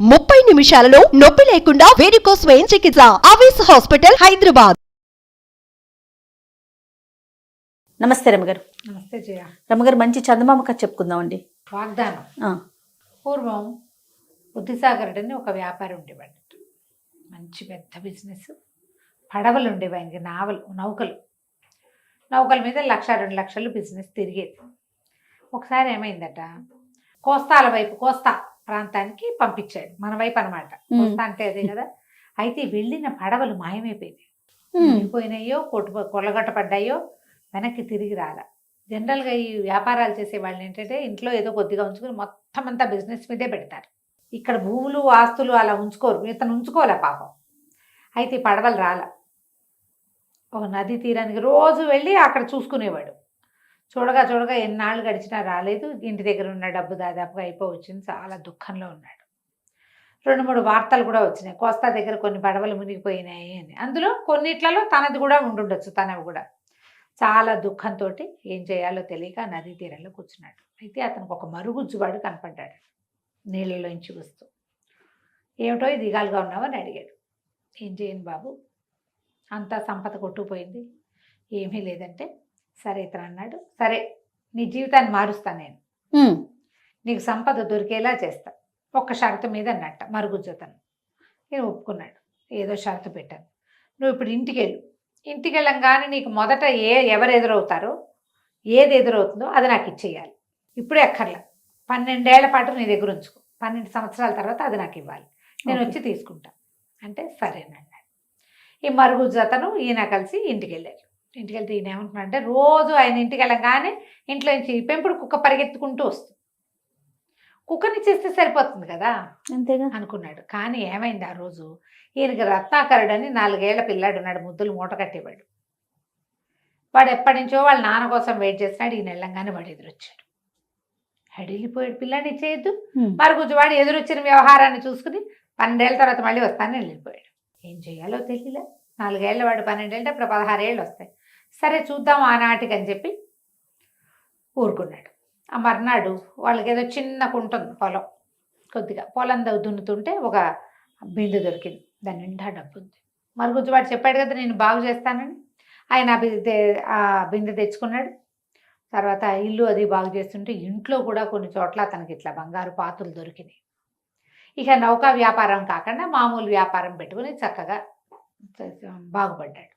30 నిమిషాలలో నొప్పి లేకుండా వేడికోస్ స్వయం చికిత్స. ఆవేశ హాస్పిటల్, హైదరాబాద్. నమస్తే రమగారు. నమస్తే జయ. రమగారు, మంచి చందమామ కథ చెప్పుకుందామండి. వాగ్దానం. ఆ, పూర్వం బుద్ధిసాగరుడు అని ఒక వ్యాపారి ఉండేవాడు. మంచి పెద్ద బిజినెస్. పడవలు ఉండేవి ఆయనకి, నౌకల మీద 1,00,000 2 లక్షలు బిజినెస్ తిరిగేది. ఒకసారి ఏమైందట, కోస్తా ప్రాంతానికి పంపించాడు. మన వైపు అనమాట. కోస్తా అంటే అదే కదా. అయితే వెళ్ళిన పడవలు మాయమైపోయింది. పోయినాయో కొల్లగొట్టపడ్డాయో వెనక్కి తిరిగి రాల. జనరల్గా ఈ వ్యాపారాలు చేసే వాళ్ళు ఏంటంటే ఇంట్లో ఏదో కొద్దిగా ఉంచుకుని మొత్తం అంతా బిజినెస్ మీదే పెడతారు. ఇక్కడ భూములు ఆస్తులు అలా ఉంచుకోరు. ఇతను ఉంచుకోలే పాపం. అయితే ఈ పడవలు రాల. ఒక నది తీరానికి రోజు వెళ్ళి అక్కడ చూసుకునేవాడు. చూడగా ఎన్నాళ్ళు గడిచినా రాలేదు. ఇంటి దగ్గర ఉన్న డబ్బు దాదాపుగా అయిపోవచ్చింది. చాలా దుఃఖంలో ఉన్నాడు. 2-3 వార్తలు కూడా వచ్చినాయి. కోస్తా దగ్గర కొన్ని పడవలు మునిగిపోయినాయి అని. అందులో కొన్నిట్లలో తనది కూడా ఉండుండొచ్చు, తనవి కూడా. చాలా దుఃఖంతో ఏం చేయాలో తెలియక నదీ తీరంలో కూర్చున్నాడు. అయితే అతనికి ఒక మరుగుజ్జువాడు కనపడ్డాడు నీళ్ళలోంచి వస్తూ. ఏమిటో దిగాలుగా ఉన్నావు అని అడిగాడు. ఏం చేయను బాబు, అంతా సంపద కొట్టుకుపోయింది, ఏమీ లేదంటే, సరే ఇతను అన్నాడు, సరే నీ జీవితాన్ని మారుస్తాను నేను, నీకు సంపద దొరికేలా చేస్తా, ఒక్క షరతు మీద అన్నట్ట మరుగుజ్జతను. నేను ఒప్పుకున్నాడు. ఏదో షరతు పెట్టాను. నువ్వు ఇప్పుడు ఇంటికి వెళ్ళంగానే నీకు మొదట ఎవరు ఎదురవుతారో, ఏది ఎదురవుతుందో అది నాకు ఇచ్చేయాలి. ఇప్పుడే అక్కర్లా, 12 ఏళ్ల పాటు నీ దగ్గర ఉంచుకో, 12 సంవత్సరాల తర్వాత అది నాకు ఇవ్వాలి, నేను వచ్చి తీసుకుంటా అంటే సరేనన్నాడు. ఈ మరుగుజ్జతను ఈయన కలిసి ఇంటికి వెళ్ళారు. ఇంటికి వెళ్తే ఈయన ఏమంటున్నాడంటే, రోజు ఆయన ఇంటికి వెళ్ళగానే ఇంట్లో నుంచి పెంపుడు కుక్క పరిగెత్తుకుంటూ వస్తుంది. కుక్కని చేస్తే సరిపోతుంది కదా అంతేగా అనుకున్నాడు. కానీ ఏమైంది, ఆ రోజు ఈయనకి రత్నాకరుడు అని 4 ఏళ్ల పిల్లాడు ఉన్నాడు. ముద్దులు మూట కట్టేవాడు. వాడు ఎప్పటి నుంచో వాళ్ళ నాన్న కోసం వెయిట్ చేస్తున్నాడు. ఈయన వెళ్ళంగానే వాడు ఎదురొచ్చాడు. వెళ్ళిపోయాడు. పిల్లాడిని ఇచ్చేయద్దు. మరుగుజ్జు వాడు ఎదురొచ్చిన వ్యవహారాన్ని చూసుకుని 12 ఏళ్ళ తర్వాత మళ్ళీ వస్తానని వెళ్ళిపోయాడు. ఏం చేయాలో తెలియలే. 4 ఏళ్ళ వాడు 12 ఏళ్ళ, ఇప్పుడు 16 ఏళ్ళు వస్తాయి. సరే చూద్దాం ఆనాటికి అని చెప్పి ఊరుకున్నాడు. ఆ మర్నాడు వాళ్ళకి ఏదో చిన్న కుంట ఉంది, పొలం. కొద్దిగా పొలం దున్నుతుంటే ఒక బిందె దొరికింది. దాని నిండా డబ్బు ఉంది. మరుగుజ్జువాడు చెప్పాడు కదా నేను బాగు చేస్తానని. ఆయన ఆ బిందె తెచ్చుకున్నాడు. తర్వాత ఇల్లు అది బాగు చేస్తుంటే ఇంట్లో కూడా కొన్ని చోట్ల తనకి ఇట్లా బంగారు పాత్రలు దొరికినాయి. ఇక నౌకా వ్యాపారం కాకుండా మామూలు వ్యాపారం పెట్టుకుని చక్కగా బాగుపడ్డాడు.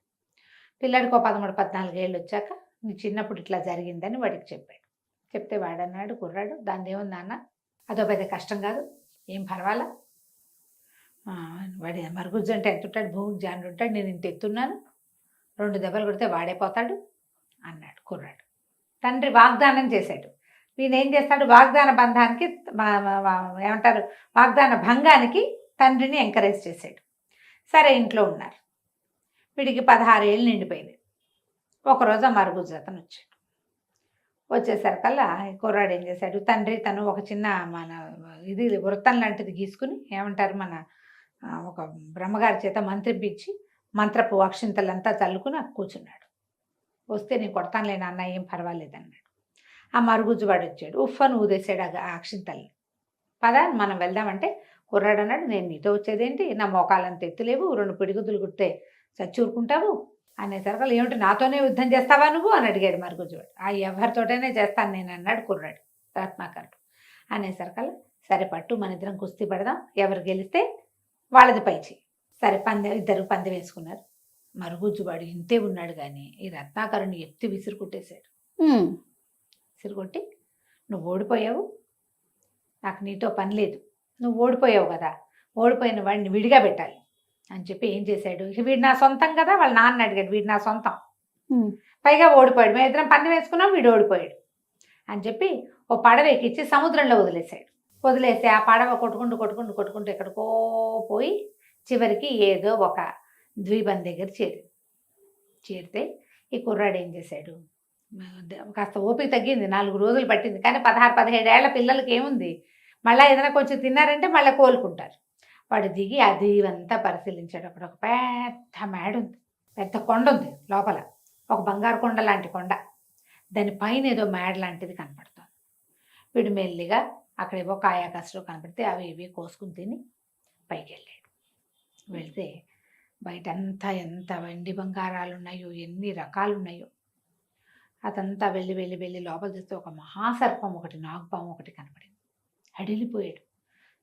పిల్లాడికి 13-14 ఏళ్ళు వచ్చాక నీ చిన్నప్పుడు ఇట్లా జరిగిందని వాడికి చెప్పాడు. చెప్తే వాడన్నాడు, కుర్రాడు, దాన్ని ఏముంది నాన్న, అదో పెద్ద కష్టం కాదు, ఏం పర్వాలా, వాడి మరుగుజ్జు అంటే ఎంత ఉంటాడు, భూమికి జానుడు ఉంటాడు, నేను ఇంత ఎత్తున్నాను, 2 దెబ్బలు కొడితే వాడైపోతాడు అన్నాడు కుర్రాడు. తండ్రి వాగ్దానం చేశాడు. వీడు ఏం చేస్తాడు, వాగ్దాన బంధానికి ఏమంటారు, వాగ్దాన భంగానికి తండ్రిని ఎంకరేజ్ చేశాడు. సరే ఇంట్లో ఉన్నారు. వీడికి 16 ఏళ్ళు నిండిపోయింది. ఒకరోజు ఆ మరుగుజ్జతను వచ్చాడు. వచ్చేసరికల్లా కుర్రాడు ఏం చేశాడు, తండ్రి తను ఒక చిన్న ఇది వృత్తం లాంటిది గీసుకుని, ఏమంటారు, ఒక బ్రహ్మగారి చేత మంత్రిపించి మంత్రపు అక్షింతలంతా చల్లుకుని కూర్చున్నాడు. వస్తే నేను కొడతానులే నాన్న, ఏం పర్వాలేదన్నాడు. ఆ మరుగుజ్జువాడు వచ్చాడు. ఉఫ్ఫను ఊదేశాడు ఆ అక్షింతల్ని. పదా మనం వెళ్దామంటే కుర్రాడు అన్నాడు, నేను నీతో వచ్చేదేంటి, నా మోకాలంత ఎత్తులేవు, 2 పిడిగుద్దులు కుడితే చచ్చూరుకుంటావు అనేసరికి, ఏమిటి నాతోనే యుద్ధం చేస్తావా నువ్వు అని అడిగాడు మరుగుజ్జువాడు. ఆ ఎవరితోటైనా చేస్తాను నేను అన్నాడు కుర్రాడు, రత్నాకరుడు. అనేసరికల్లా సరే పట్టు, మన ఇద్దరం కుస్తీ పడదాం, ఎవరు గెలిస్తే వాళ్ళది పైచి. సరే ఇద్దరు పందెం వేసుకున్నారు. మరుగుజ్జువాడు ఇంతే ఉన్నాడు కానీ ఈ రత్నాకరుని ఎత్తి విసిరుకొట్టేశాడు. విసిరుకొట్టి, నువ్వు ఓడిపోయావు, నాకు నీతో పని లేదు, నువ్వు ఓడిపోయావు కదా, ఓడిపోయిన వాడిని విడిగా పెట్టాలి అని చెప్పి ఏం చేశాడు, వీడు నా సొంతం కదా, వాళ్ళ నాన్న అడిగాడు, వీడు నా సొంతం, పైగా ఓడిపోయాడు, మేము ఇద్దరం పందెం వేసుకున్నాం, వీడు ఓడిపోయాడు అని చెప్పి ఓ పడవ ఎక్కించి సముద్రంలో వదిలేశాడు. వదిలేసి ఆ పడవ కొట్టుకుంటూ ఎక్కడికో పోయి చివరికి ఏదో ఒక ద్వీపం దగ్గర చేరితే ఈ కుర్రాడు ఏం చేశాడు, కాస్త ఓపిక తగ్గింది, 4 రోజులు పట్టింది. కానీ 16-17 ఏళ్ల పిల్లలకి ఏముంది, మళ్ళీ ఏదైనా కొంచెం తిన్నారంటే మళ్ళీ కోలుకుంటారు. వాడు దిగి ఆ దీవంతా పరిశీలించాడు. అక్కడ ఒక పెద్ద మేడ ఉంది, పెద్ద కొండ ఉంది, లోపల ఒక బంగారు కొండ లాంటి కొండ, దాని పైన ఏదో మేడ లాంటిది కనపడుతుంది. వీడు మెల్లిగా అక్కడేవో కాయ కసరు కనపడితే అవి ఇవి కోసుకుని తిని పైకి వెళ్ళాడు. వెళ్తే బయటంతా ఎంత వెండి బంగారాలు ఉన్నాయో, ఎన్ని రకాలు ఉన్నాయో. అదంతా వెళ్ళి వెళ్ళి వెళ్ళి లోపల చూస్తే ఒక మహాసర్పం ఒకటి, నాగుపాము ఒకటి కనపడింది. అడిలిపోయాడు.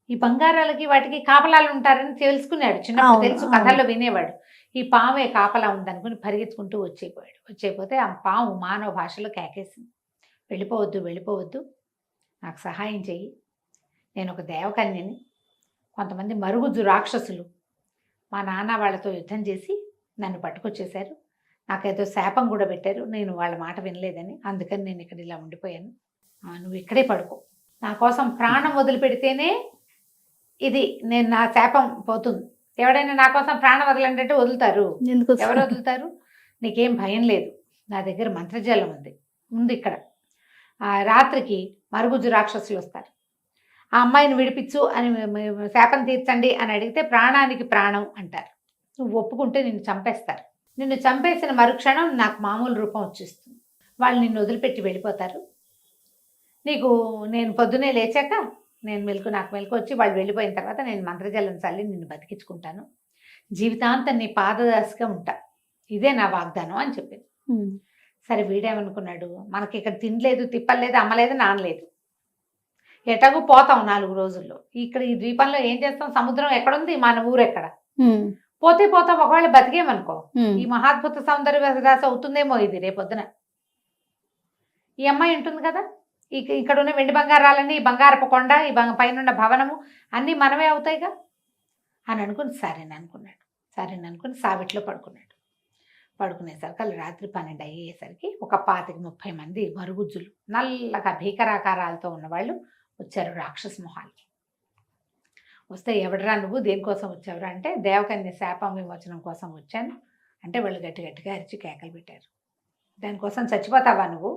ఈ బంగారాలకి వాటికి కాపలాలు ఉంటారని తెలుసుకున్నాడు. చిన్నప్పుడు తెలుసు, కథల్లో వినేవాడు. ఈ పామే కాపలా ఉందనుకుని పరిగెత్తుకుంటూ వచ్చేపోతే ఆ పాము మానవ భాషలో కేకేసింది, వెళ్ళిపోవద్దు వెళ్ళిపోవద్దు, నాకు సహాయం చెయ్యి, నేను ఒక దేవకన్యని, కొంతమంది మరుగుజ్జు రాక్షసులు మా నాన్న వాళ్ళతో యుద్ధం చేసి నన్ను పట్టుకొచ్చేశారు, నాకేదో శాపం కూడా పెట్టారు, నేను వాళ్ళ మాట వినలేదని, అందుకని నేను ఇక్కడ ఇలా ఉండిపోయాను, నువ్వు ఇక్కడే పడుకో, నా కోసం ప్రాణం వదిలిపెడితేనే ఇది నేను నా శాపం పోతుంది. ఎవడైనా నా కోసం ప్రాణం వదలంటే వదులుతారు? ఎవరు వదులుతారు? నీకేం భయం లేదు, నా దగ్గర మంత్రజాలం ఉంది ఇక్కడ. రాత్రికి మరుగుజ్జు రాక్షసులు వస్తారు, ఆ అమ్మాయిని విడిపించు అని శాపం తీర్చండి అని అడిగితే ప్రాణానికి ప్రాణం అంటారు. నువ్వు ఒప్పుకుంటే నిన్ను చంపేస్తారు. నిన్ను చంపేసిన మరుక్షణం నాకు మామూలు రూపం వచ్చేస్తుంది. వాళ్ళు నిన్ను వదిలిపెట్టి వెళ్ళిపోతారు. నీకు నేను పొద్దునే లేచాక నాకు మెలకు వచ్చి వాళ్ళు వెళ్ళిపోయిన తర్వాత నేను మంత్రజలం చల్లి నిన్ను బతికించుకుంటాను, జీవితాంతం నీ పాదదాసిగా ఉంటా, ఇదే నా వాగ్దానం అని చెప్పింది. సరే వీడేమనుకున్నాడు, మనకి ఇక్కడ తినలేదు, తిప్పలేదు, అమ్మలేదు, నానలేదు, ఎటాగూ పోతాం 4 రోజుల్లో. ఇక్కడ ఈ ద్వీపంలో ఏం చేస్తాం, సముద్రం ఎక్కడుంది, మన ఊరు ఎక్కడ, పోతే పోతాం. ఒకవేళ బతికేమనుకో ఈ మహాద్భుత సౌందర్య విలాస అవుతుందేమో ఇది రేపొద్దున. ఈ అమ్మాయి ఉంటుంది కదా, ఇక్కడ ఉన్న వెండి బంగారాలన్నీ, ఈ బంగారపు కొండ, ఈ పైన భవనము అన్నీ మనమే అవుతాయిగా అని అనుకుని సరేననుకుని సావిట్లో పడుకునేసరికి రాత్రి 12 అయ్యేసరికి ఒక 25-30 మంది మరుగుజ్జులు నల్లగా భీకరాకారాలతో ఉన్నవాళ్ళు వచ్చారు రాక్షస మొహాలకి. వస్తే ఎవడరా నువ్వు, దేనికోసం వచ్చావురా అంటే దేవకన్య శాపం విమోచనం కోసం వచ్చాను అంటే వాళ్ళు గట్టిగా అరిచి కేకలు పెట్టారు. దానికోసం చచ్చిపోతావా నువ్వు,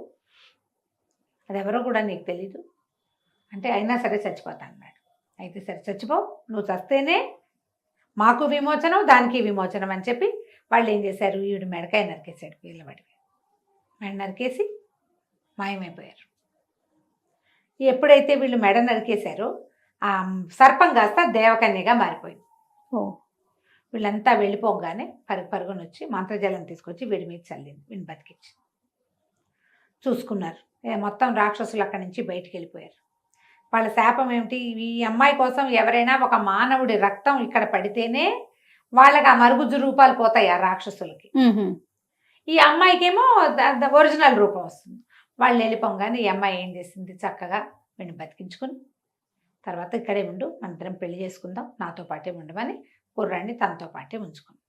అదెవరో కూడా నీకు తెలీదు అంటే అయినా సరే చచ్చిపోతా అన్నాడు. అయితే సరే చచ్చిపో, నువ్వు చస్తేనే మాకు విమోచనం, దానికి విమోచనం అని చెప్పి వాళ్ళు ఏం చేశారు, ఈవిడ మెడకాయ నరికేశాడు, వీళ్ళబడికి మెడ నరికేసి మాయమైపోయారు. ఎప్పుడైతే వీళ్ళు మెడ నరికేశారో ఆ సర్పం కాస్త దేవకన్యగా మారిపోయింది. వీళ్ళంతా వెళ్ళిపోగానే పరుగున వచ్చి మంత్రజలం తీసుకొచ్చి వీడి మీద చల్లింది, వీడిని బతికించి చూసుకున్నారు. మొత్తం రాక్షసులు అక్కడి నుంచి బయటికి వెళ్ళిపోయారు. వాళ్ళ శాపం ఏమిటి, ఈ అమ్మాయి కోసం ఎవరైనా ఒక మానవుడి రక్తం ఇక్కడ పడితేనే వాళ్ళకి ఆ మరుగుజ్జు రూపాలు పోతాయి ఆ రాక్షసులకి. ఈ అమ్మాయికేమో ఒరిజినల్ రూపం వస్తుంది. వాళ్ళు వెళ్ళిపోగానే ఈ అమ్మాయి ఏం చేసింది, చక్కగా వీడిని బతికించుకుని తర్వాత ఇక్కడే ఉండు, మనిద్దరం పెళ్లి చేసుకుందాం, నాతో పాటే ఉండమని కుర్రాన్ని తనతో పాటే ఉంచుకుంది.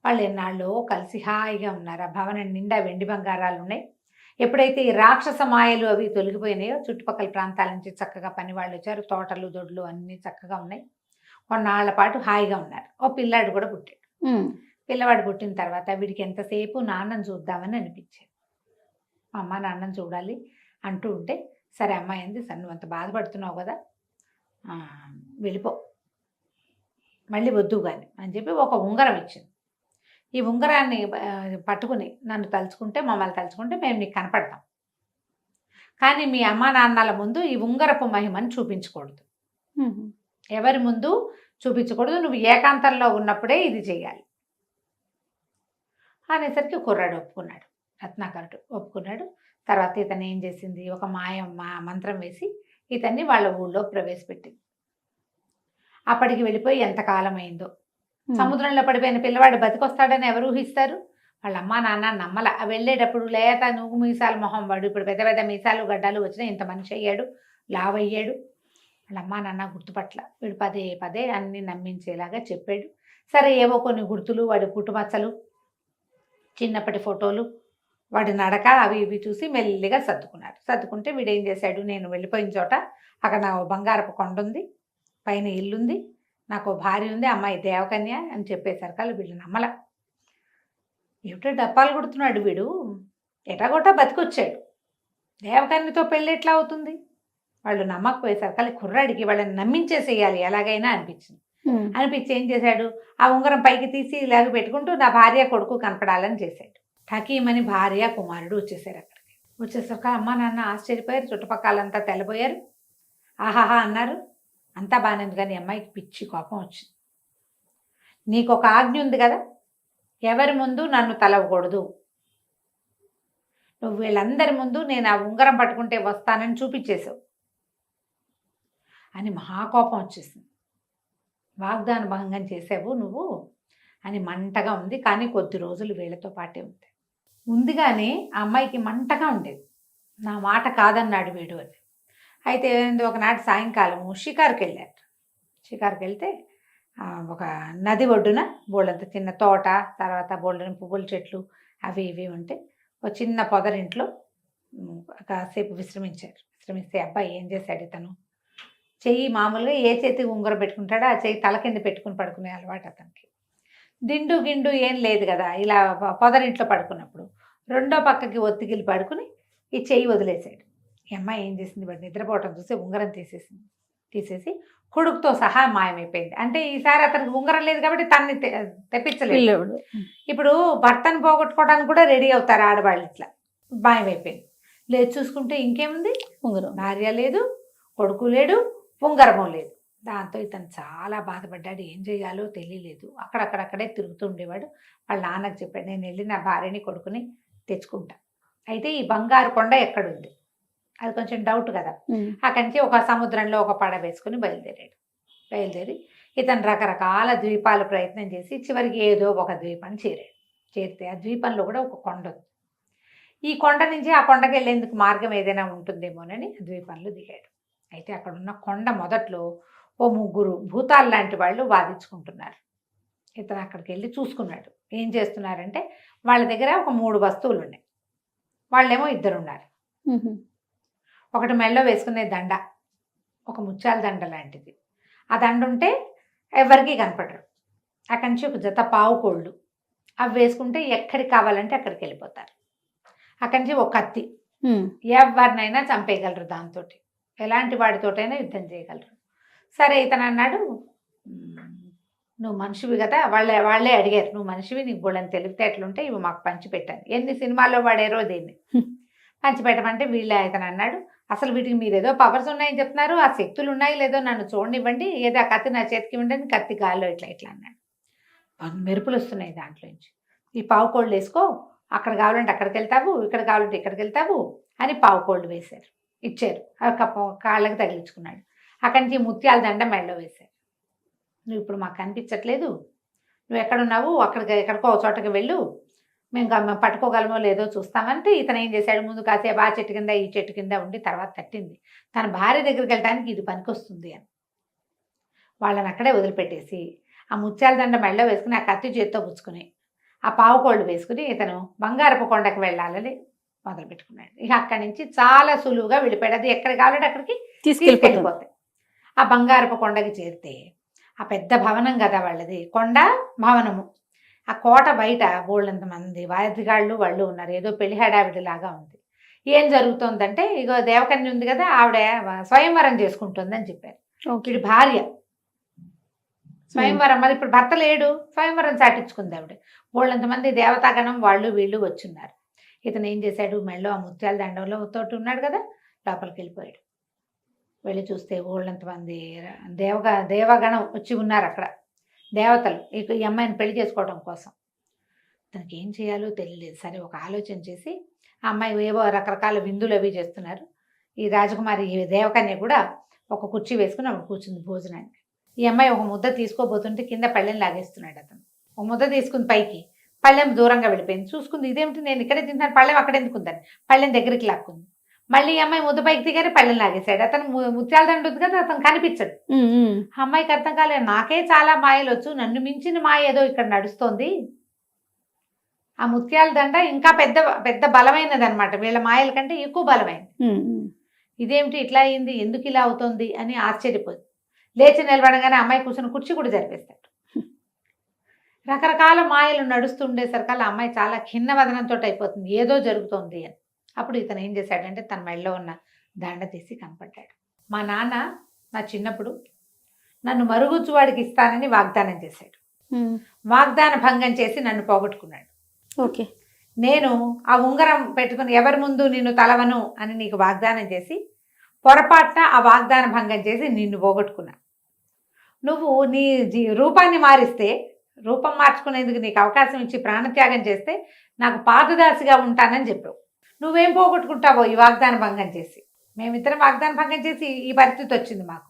వాళ్ళు ఎన్నాళ్ళు కలిసి హాయిగా ఉన్నారు. ఆ భవనం నిండా వెండి బంగారాలు ఉన్నాయి. ఎప్పుడైతే ఈ రాక్షస మాయలు అవి తొలగిపోయినాయో చుట్టుపక్కల ప్రాంతాల నుంచి చక్కగా పని వాళ్ళు వచ్చారు, తోటలు దొడ్లు అన్నీ చక్కగా ఉన్నాయి. కొన్నాళ్ల పాటు హాయిగా ఉన్నారు. ఓ పిల్లాడు కూడా పుట్టాడు. పిల్లవాడు పుట్టిన తర్వాత వీడికి ఎంతసేపు నాన్నని చూద్దామని అనిపించేది. అమ్మ నాన్నని చూడాలి అంటూ ఉంటే సరే అమ్మాయి అంది, సరే నువ్వు అంత బాధపడుతున్నావు కదా, వెళ్ళిపో, మళ్ళీ వద్దు కానీ అని చెప్పి ఒక ఉంగరం ఇచ్చింది. ఈ ఉంగరాన్ని పట్టుకుని నన్ను తలుచుకుంటే, మమ్మల్ని తలుచుకుంటే మేము నీకు కనపడతాం, కానీ మీ అమ్మా నాన్నల ముందు ఈ ఉంగరపు మహిమని చూపించకూడదు, ఎవరి ముందు చూపించకూడదు, నువ్వు ఏకాంతంలో ఉన్నప్పుడే ఇది చేయాలి అనేసరికి కుర్రాడు ఒప్పుకున్నాడు, రత్నాకరుడు ఒప్పుకున్నాడు. తర్వాత ఇతను ఏం చేసింది, ఒక మంత్రం వేసి ఇతన్ని వాళ్ళ ఊళ్ళో ప్రవేశపెట్టింది. అప్పటికి వెళ్ళిపోయి ఎంతకాలం అయిందో. సముద్రంలో పడిపోయిన పిల్లవాడు బతికొస్తాడని ఎవరు ఊహిస్తారు? వాళ్ళ అమ్మా నాన్న నమ్మల. వెళ్ళేటప్పుడు లేత నువ్వు మీసాలు మొహం వాడు, ఇప్పుడు పెద్ద పెద్ద మీసాలు గడ్డాలు వచ్చినా ఇంత మనిషి అయ్యాడు, లావయ్యాడు. వాళ్ళ అమ్మా నాన్న గుర్తుపట్ల. వీడు పదే పదే అన్ని నమ్మించేలాగా చెప్పాడు. సరే ఏవో కొన్ని గుర్తులు, వాడి పుట్టుమచ్చలు, చిన్నప్పటి ఫోటోలు, వాడి నడక అవి ఇవి చూసి మెల్లిగా సర్దుకుంటే వీడు ఏం చేశాడు, నేను వెళ్ళిపోయిన చోట అక్కడ నా బంగారపు కొండ ఉంది, పైన ఇల్లుంది, నాకు భార్య ఉంది, అమ్మాయి దేవకన్య అని చెప్పేసరికి వీళ్ళు నమ్మల. ఏమిటో డప్పాలు కొడుతున్నాడు వీడు, ఎటాగొట్టా బతికొచ్చాడు, దేవకన్యతో పెళ్ళి ఎట్లా అవుతుంది? వాళ్ళు నమ్మకపోయేసరికి కుర్రాడికి వాళ్ళని నమ్మించేసేయాలి ఎలాగైనా అనిపించి ఏం చేశాడు, ఆ ఉంగరం పైకి తీసి ఇలాగ పెట్టుకుంటూ నా భార్య కొడుకు కనపడాలని చేశాడు. ఠకీమని భార్య కుమారుడు వచ్చేసారు. అక్కడికి వచ్చేసరికి అమ్మ నాన్న ఆశ్చర్యపోయారు, చుట్టుపక్కలంతా తెల్లబోయారు. ఆహాహా అన్నారు. అంతా బాగానే ఉంది, కానీ అమ్మాయికి పిచ్చి కోపం వచ్చింది. నీకు ఒక ఆజ్ఞ ఉంది కదా, ఎవరి ముందు నన్ను తలవకూడదు, నువ్వు వీళ్ళందరి ముందు నేను ఆ ఉంగరం పట్టుకుంటే వస్తానని చూపించేశావు అని మహాకోపం వచ్చేసింది. వాగ్దాన భంగం చేసావు నువ్వు అని మంటగా ఉంది. కానీ కొద్ది రోజులు వీళ్ళతో పాటే ఉంది. ముందుగానే ఆ అమ్మాయికి మంటగా ఉండేది, నా మాట కాదన్నాడు వీడు అని. అయితే ఒకనాటి సాయంకాలము షికారుకి వెళ్ళారు. షికారుకి వెళ్తే ఒక నది ఒడ్డున బోళ్ళంత చిన్న తోట, తర్వాత బోళ్ళని పువ్వుల చెట్లు అవి ఇవి ఉంటే ఒక చిన్న పొదరింట్లో కాసేపు విశ్రమిస్తే అబ్బాయి ఏం చేశాడు, ఇతను చెయ్యి మామూలుగా ఏ చేతికి ఉంగరం పెట్టుకుంటాడో ఆ చెయ్యి తల కింద పెట్టుకుని పడుకునే అలవాటు అతనికి. దిండు గిండు ఏం లేదు కదా, ఇలా పొదరింట్లో పడుకున్నప్పుడు రెండో పక్కకి ఒత్తిగిలి పడుకుని ఈ చెయ్యి వదిలేశాడు. ఈ అమ్మాయి ఏం చేసింది, వాడు నిద్రపోవటం చూసి ఉంగరం తీసేసి కొడుకుతో సహా మాయమైపోయింది. అంటే ఈసారి అతనికి ఉంగరం లేదు కాబట్టి తనని తెప్పించలేదు. ఇప్పుడు భర్తను పోగొట్టుకోవడానికి కూడా రెడీ అవుతారు ఆడవాళ్ళు. ఇట్లా మాయమైపోయింది. లేదు చూసుకుంటే ఇంకేముంది, ఉంగరం, భార్య లేదు, కొడుకు లేడు, ఉంగరము లేదు. దాంతో ఇతను చాలా బాధపడ్డాడు. ఏం చేయాలో తెలియలేదు. అక్కడక్కడక్కడే తిరుగుతూ ఉండేవాడు. వాళ్ళ నాన్నకు చెప్పాడు, నేను వెళ్ళి నా భార్యని కొడుకుని తెచ్చుకుంటా. అయితే ఈ బంగారు కొండ ఎక్కడుంది, అది కొంచెం డౌట్ కదా. అక్కడి నుంచి ఒక సముద్రంలో ఒక పడ వేసుకుని బయలుదేరి ఇతను రకరకాల ద్వీపాలు ప్రయత్నం చేసి చివరికి ఏదో ఒక ద్వీపాన్ని చేరితే ఆ ద్వీపంలో కూడా ఒక కొండ ఉంది. ఈ కొండ నుంచి ఆ కొండకి వెళ్ళేందుకు మార్గం ఏదైనా ఉంటుందేమోనని ద్వీపంలో దిగాడు. అయితే అక్కడ ఉన్న కొండ మొదట్లో ఓ ముగ్గురు భూతాలు లాంటి వాళ్ళు వాదించుకుంటున్నారు. ఇతను అక్కడికి వెళ్ళి చూసుకున్నాడు. ఏం చేస్తున్నారంటే వాళ్ళ దగ్గర ఒక 3 వస్తువులు ఉన్నాయి. వాళ్ళేమో 2 ఉన్నారు. ఒకటి మెడలో వేసుకునే దండ, ఒక ముత్యాల దండ లాంటిది. ఆ దండ ఉంటే ఎవరికి కనపడరు. అక్కడి నుంచి ఒక జత పావు కోళ్ళు, అవి వేసుకుంటే ఎక్కడికి కావాలంటే అక్కడికి వెళ్ళిపోతారు. అక్కడి నుంచి ఒక కత్తి, ఎవరినైనా చంపేయగలరు దాంతో, ఎలాంటి వాడితోటైనా యుద్ధం చేయగలరు. సరే ఇతను అన్నాడు, నువ్వు మనిషివి కదా, వాళ్ళే అడిగారు, నువ్వు మనిషివి, నీకు బోళ్ళని తెలివితేటలుంటే ఇవి మాకు పంచిపెట్టాను. ఎన్ని సినిమాల్లో వాడారో దీన్ని పంచిపెట్టమంటే ఇతను అన్నాడు, అసలు వీటికి మీరు ఏదో పవర్స్ ఉన్నాయని చెప్తున్నారు, ఆ శక్తులు ఉన్నాయి లేదో నన్ను చూడనివ్వండి, ఏదో ఆ కత్తి నా చేతికి ఇవ్వండి. కత్తి గాల్లో ఇట్లా అన్నాడు. మెరుపులు వస్తున్నాయి దాంట్లోంచి. ఈ పావు కోళ్ళు వేసుకో, అక్కడ కావాలంటే అక్కడికి వెళ్తావు, ఇక్కడ కావాలంటే ఇక్కడికి వెళ్తావు అని పావు కోళ్ళు ఇచ్చారు. కాళ్ళకి తగిలించుకున్నాడు. అక్కడి నుంచి ముత్యాల దండ మెడలో వేశారు. నువ్వు ఇప్పుడు మాకు కనిపించట్లేదు, నువ్వు ఎక్కడున్నావు, ఎక్కడికో చోటకి వెళ్ళు, మేము పట్టుకోగలమో లేదో చూస్తామంటే ఇతను ఏం చేశాడు, ముందు కాసేపు ఆ చెట్టు కింద ఈ చెట్టు కింద ఉండి తర్వాత తట్టింది, తన భార్య దగ్గరికి వెళ్ళడానికి ఇది పనికొస్తుంది అని వాళ్ళని అక్కడే వదిలిపెట్టేసి ఆ ముత్యాల దండ మెడలో వేసుకుని ఆ కత్తి చేతితో పుచ్చుకుని ఆ పావు కోళ్ళు వేసుకుని ఇతను బంగారపు కొండకు వెళ్ళాలని మొదలుపెట్టుకున్నాడు. ఇక అక్కడి నుంచి చాలా సులువుగా వెళ్ళిపోయాడు. అది ఎక్కడ కావాలంటే అక్కడికి తీసుకెళ్ళిపోతాయి. ఆ బంగారపు కొండకి చేరితే ఆ పెద్ద భవనం కదా వాళ్ళది, కొండ భవనము. ఆ కోట బయట బోళ్ళంత మంది వాద్యగాళ్ళు వాళ్ళు ఉన్నారు. ఏదో పెళ్లి హడావిడిలాగా ఉంది. ఏం జరుగుతుందంటే, ఇగో దేవకన్య ఉంది కదా, ఆవిడ స్వయంవరం చేసుకుంటుందని చెప్పారు. వీడి భార్య స్వయంవరం, మరి ఇప్పుడు భర్త లేడు, స్వయంవరం సాటించుకుంది ఆవిడ. బోళ్ళంతమంది దేవతాగణం వాళ్ళు వీళ్ళు వచ్చున్నారు. ఇతను ఏం చేశాడు, మెళ్ళో ఆ ముత్యాల దండంలో తోటి ఉన్నాడు కదా, లోపలికి వెళ్ళిపోయాడు. వెళ్ళి చూస్తే బోళ్ళంతమంది దేవగణం వచ్చి ఉన్నారు అక్కడ, దేవతలు ఈ అమ్మాయిని పెళ్లి చేసుకోవడం కోసం. తనకి ఏం చేయాలో తెలియలేదు. సరే ఒక ఆలోచన చేసి ఆ అమ్మాయి ఏవో రకరకాల విందులు అవి చేస్తున్నారు. ఈ రాజకుమారి దేవకన్య కూడా ఒక కుర్చీ వేసుకుని అప్పుడు కూర్చుంది భోజనానికి. ఈ అమ్మాయి ఒక ముద్ద తీసుకోబోతుంటే కింద పళ్ళెం లాగేస్తున్నాడు అతను. ఒక ముద్ద తీసుకుని పైకి, పళ్ళెం దూరంగా వెళ్ళిపోయింది. చూసుకుంది, ఇదేమిటి నేను ఇక్కడే తింటాను, పళ్ళెం అక్కడ ఎందుకుందని పళ్ళెం దగ్గరికి లాక్కుంది. మళ్ళీ ఈ అమ్మాయి ముద్ద పైకి దిగానే పళ్ళెం లాగేశాడు. అతను ముత్యాల దండ ఉంది కదా, అతను కనిపించడు. అమ్మాయికి అర్థం కాలేదు, నాకే చాలా మాయలు వచ్చు, నన్ను మించిన మాయ ఏదో ఇక్కడ నడుస్తోంది. ఆ ముత్యాల దండ ఇంకా పెద్ద బలమైనది అనమాట, వీళ్ళ మాయల కంటే ఎక్కువ బలమైనది. ఇదేమిటి ఇట్లా అయింది, ఎందుకు ఇలా అవుతుంది అని ఆశ్చర్యపోదు. లేచి నిలబడగానే అమ్మాయి కూర్చుని కుర్చీ కూడా జరిపేస్తాడు. రకరకాల మాయలు నడుస్తుండేసరికల్లా అమ్మాయి చాలా ఖిన్నవదనంతో అయిపోతుంది, ఏదో జరుగుతోంది అని. అప్పుడు ఇతను ఏం చేశాడంటే తన మెడలో ఉన్న దండ తీసి కనపడ్డాడు. మా నాన్న నా చిన్నప్పుడు నన్ను మరుగుజ్జువాడికి ఇస్తానని వాగ్దానం చేశాడు. వాగ్దాన భంగం చేసి నన్ను పోగొట్టుకున్నాడు. ఓకే, నేను ఆ ఉంగరం పెట్టుకుని ఎవరి ముందు నిన్ను తలవను అని నీకు వాగ్దానం చేసి పొరపాటున ఆ వాగ్దాన భంగం చేసి నిన్ను పోగొట్టుకున్నా. నువ్వు నీ రూపాన్ని మారిస్తే, రూపం మార్చుకునేందుకు నీకు అవకాశం ఇచ్చి ప్రాణత్యాగం చేస్తే నాకు పాదదాసిగా ఉంటానని చెప్పావు. నువ్వేం పోగొట్టుకుంటావో ఈ వాగ్దాన భంగం చేసి. మేమిద్దరం వాగ్దాన భంగం చేసి ఈ పరిస్థితి వచ్చింది మాకు.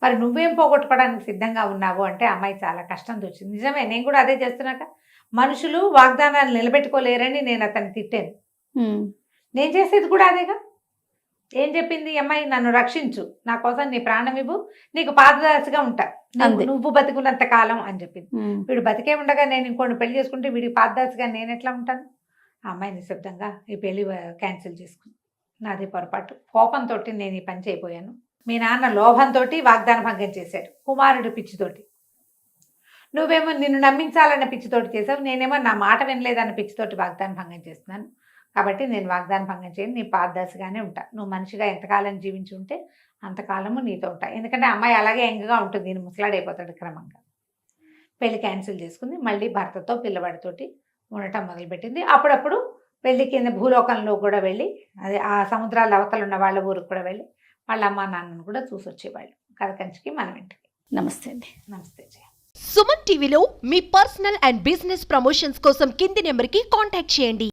మరి నువ్వేం పోగొట్టుకోవడానికి సిద్ధంగా ఉన్నావు అంటే అమ్మాయి చాలా కష్టంతో వచ్చింది. నిజమే, నేను కూడా అదే చేస్తున్నాక. మనుషులు వాగ్దానాలు నిలబెట్టుకోలేరని నేను అతన్ని తిట్టాను. నేను చేసేది కూడా అదేగా. ఏం చెప్పింది అమ్మాయి? నన్ను రక్షించు, నా కోసం నీ ప్రాణం ఇవ్వు, నీకు పాదదాసిగా ఉంటా, నువ్వు బతికున్నంత కాలం అని చెప్పింది. వీడు బతికే ఉండగా నేను ఇంకోటి పెళ్లి చేసుకుంటే వీడికి పాదదాసిగా నేను ఎట్లా ఉంటాను? ఆ అమ్మాయి నిశ్శబ్దంగా ఈ పెళ్లి క్యాన్సిల్ చేసుకుంది. నాది పొరపాటు, కోపంతో నేను ఈ పని చేయబోయాను. మీ నాన్న లోభంతో వాగ్దాన భంగం చేశాడు, కుమారుడు పిచ్చితోటి. నువ్వేమో నిన్ను నమ్మించాలన్న పిచ్చితోటి చేసావు, నేనేమో నా మాట వినలేదన్న పిచ్చితోటి వాగ్దాన భంగం చేస్తున్నాను. కాబట్టి నేను వాగ్దాన భంగం చేయను, నీ పాదదశగానే ఉంటా. నువ్వు మనిషిగా ఎంతకాలం జీవించి ఉంటే అంతకాలము నీతో ఉంటా. ఎందుకంటే అమ్మాయి అలాగే యంగ్గా ఉంటుంది, నేను ముసలాడైపోతాడు క్రమంగా. పెళ్లి క్యాన్సిల్ చేసుకుంది. మళ్ళీ భర్తతో పిల్లవాడితోటి ఉండటం మొదలుపెట్టింది. అప్పుడప్పుడు పెళ్లి కింద భూలోకంలో కూడా వెళ్ళి, అదే ఆ సముద్రాల అవతల ఉన్న వాళ్ళ ఊరికి కూడా వెళ్ళి వాళ్ళ అమ్మ నాన్నను కూడా చూసి వచ్చేవాళ్ళు. కథ కంచికి మనం ఇంటికి. నమస్తే అండి. నమస్తే జయ. సుమన్ టీవీలో మీ పర్సనల్ అండ్ బిజినెస్ ప్రమోషన్స్ కోసం కింది నెంబర్కి కాంటాక్ట్ చేయండి.